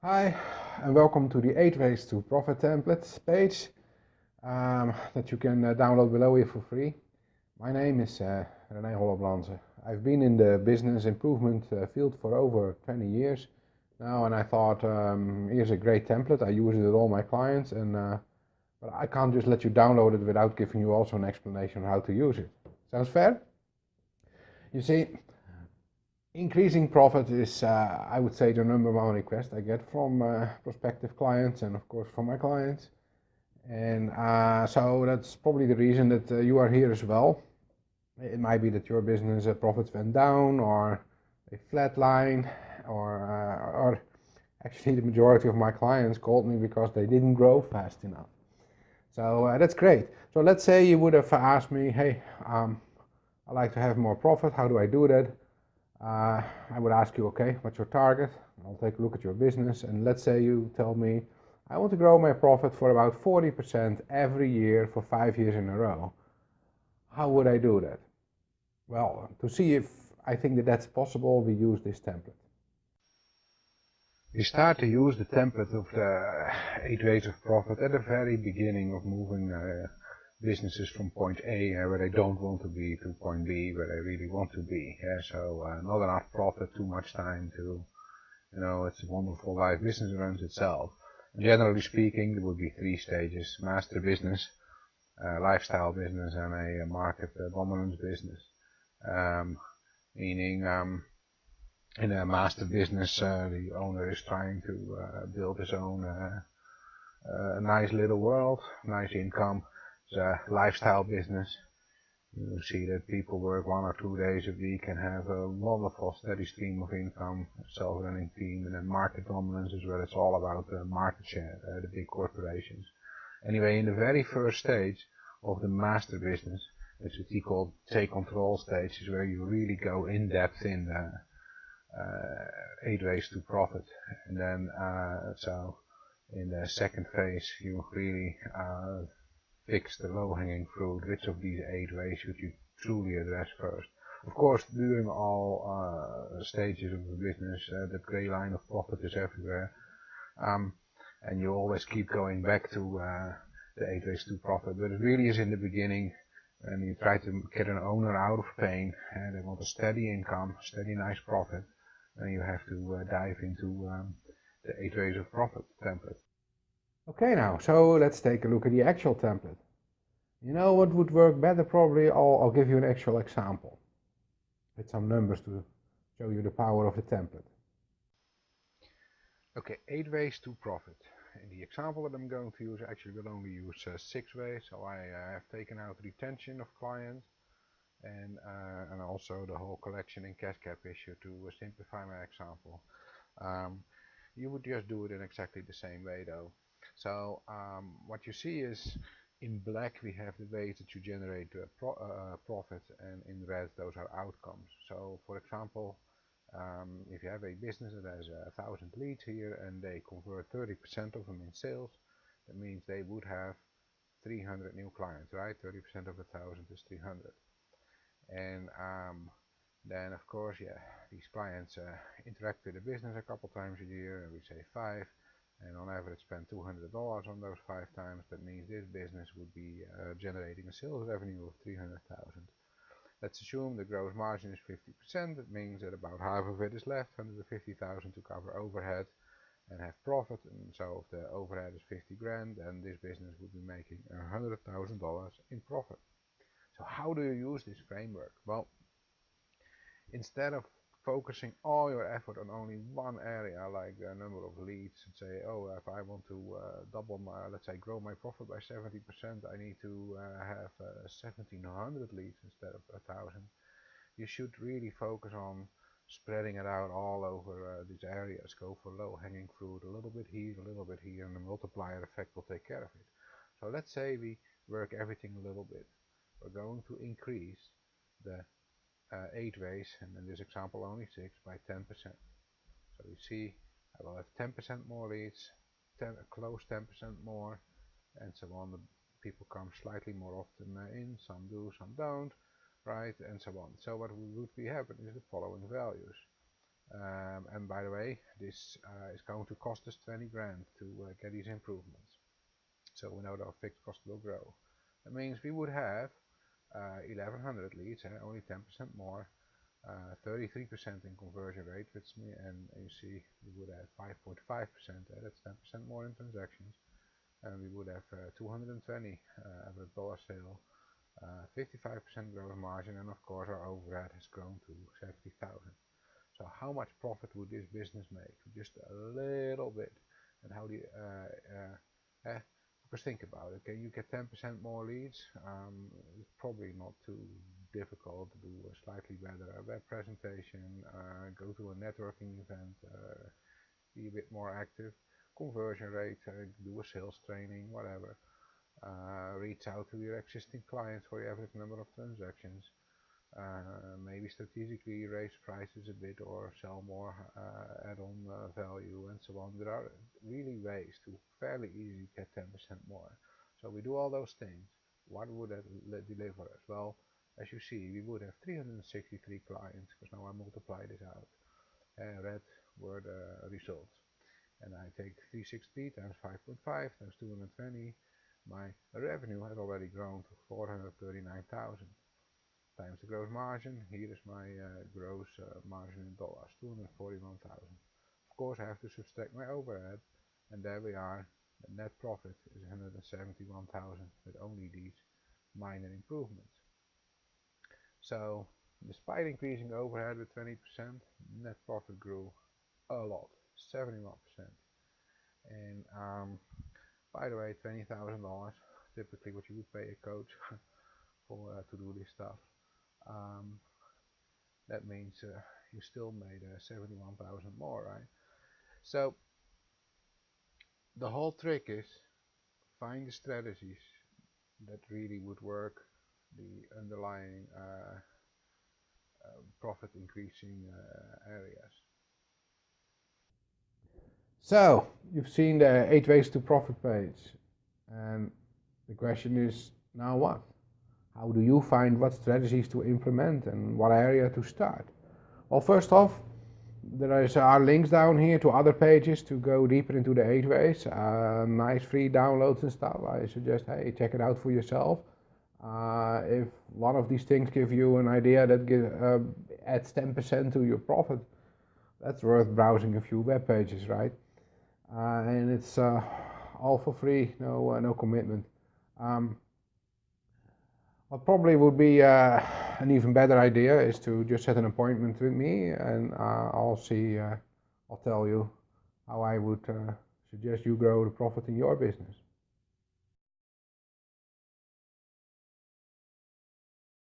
Hi, and welcome to the 8 Ways to Profit templates page that you can download below here for free. My name is René Holleblandse. I've been in the business improvement field for over 20 years now, and I thought here's a great template. I use it with all my clients, but I can't just let you download it without giving you also an explanation on how to use it. Sounds fair? You see, increasing profit is, I would say, the number one request I get from prospective clients and, of course, from my clients. And so that's probably the reason that you are here as well. It might be that your business profits went down or a flat line, or actually the majority of my clients called me because they didn't grow fast enough. So that's great. So let's say you would have asked me, hey, I'd like to have more profit. How do I do that? I would ask you, okay, what's your target? I'll take a look at your business, and let's say you tell me, I want to grow my profit for about 40% every year for 5 years in a row. How would I do that? Well, to see if I think that that's possible, we use this template. We start to use the template of the 8 ways of profit at the very beginning of moving businesses from point A, where they don't want to be, to point B, where they really want to be. So not enough profit, too much time to, it's a wonderful life. Business runs itself. Generally speaking, there would be 3 stages: master business, lifestyle business, and a market dominance business. Meaning, in a master business, the owner is trying to build his own nice little world, nice income. It's a lifestyle business. You see that people work 1 or 2 days a week and have a wonderful steady stream of income, self-running team. And then market dominance is where it's all about market share, the big corporations. Anyway, in the very first stage of the master business, it's what we call take control stage, is where you really go in depth in the 8 ways to profit. And then so in the second phase, you really fix the low-hanging fruit. Which of these 8 ways should you truly address first? Of course, during all stages of the business, the gray line of profit is everywhere, and you always keep going back to the 8 ways to profit. But it really is in the beginning, and you try to get an owner out of pain, and they want a steady income, steady nice profit, and you have to dive into the 8 ways of profit template. Okay, now, so let's take a look at the actual template. You know what would work better? Probably I'll give you an actual example with some numbers to show you the power of the template. Okay, 8 ways to profit. In the example that I'm going to use, actually will only use 6 ways. So I have taken out retention of clients and also the whole collection and cash cap issue to simplify my example. You would just do it in exactly the same way though. So what you see is, in black we have the ways that you generate profit, and in red those are outcomes. So for example, if you have a business that has 1,000 leads here and they convert 30% of them in sales, that means they would have 300 new clients, right? 30% of 1,000 is 300. And then of course, yeah, these clients interact with the business a couple times a year, and we say 5, and on average spend $200 on those 5 times. That means this business would be generating a sales revenue of 300,000. Let's assume the gross margin is 50%. That means that about half of it is left, 150,000 to cover overhead and have profit. And so if the overhead is 50 grand, then this business would be making $100,000 in profit. So how do you use this framework? Well, instead of focusing all your effort on only one area, like the number of leads, and say, oh, if I want to double my, let's say, grow my profit by 70%, I need to have 1,700 leads instead of 1,000. You should really focus on spreading it out all over these areas. Go for low-hanging fruit, a little bit here, a little bit here, and the multiplier effect will take care of it. So let's say we work everything a little bit. We're going to increase the 8 ways, and in this example only 6, by 10%. So you see, I will have 10% more leads, close 10% more, and so on. The people come slightly more often in, some do, some don't, right, and so on. So what would be happening is the following values. And by the way, this is going to cost us 20 grand to get these improvements. So we know that our fixed cost will grow. That means we would have 1100 leads, only 10% more, 33% in conversion rate, which and you see we would have 5.5%, that's 10% more in transactions, and we would have 220 average dollar sale, 55% gross margin, and of course our overhead has grown to 70,000. So how much profit would this business make? Just a little bit. And how do you, because think about it, okay, you get 10% more leads, it's probably not too difficult to do a slightly better web presentation, go to a networking event, be a bit more active, conversion rate, do a sales training, whatever, reach out to your existing clients for the average number of transactions, maybe strategically raise prices a bit or sell more add-on value and so on. There are really ways to fairly easily get 10% more. So we do all those things. What would that deliver us? Well, as you see, we would have 363 clients, because now I multiply this out. Red were the results. And I take 360 times 5.5 times 220. My revenue has already grown to 439,000. Times the gross margin. Here is my gross margin in dollars, 241,000. Of course, I have to subtract my overhead, and there we are. The net profit is 171,000 with only these minor improvements. So, despite increasing overhead with 20%, net profit grew a lot, 71%. And by the way, $20,000, typically what you would pay a coach for to do this stuff. That means you still made 71,000 more, right? So the whole trick is find the strategies that really would work, the underlying profit increasing areas. So you've seen the 8 ways to profit page, and the question is now what? How do you find what strategies to implement and what area to start? Well, first off, there are links down here to other pages to go deeper into the 8 ways. Nice free downloads and stuff. I suggest, hey, check it out for yourself. If one of these things give you an idea that adds 10% to your profit, that's worth browsing a few web pages, right? And it's all for free, no commitment. What probably would be an even better idea is to just set an appointment with me, and I'll tell you how I would suggest you grow the profit in your business.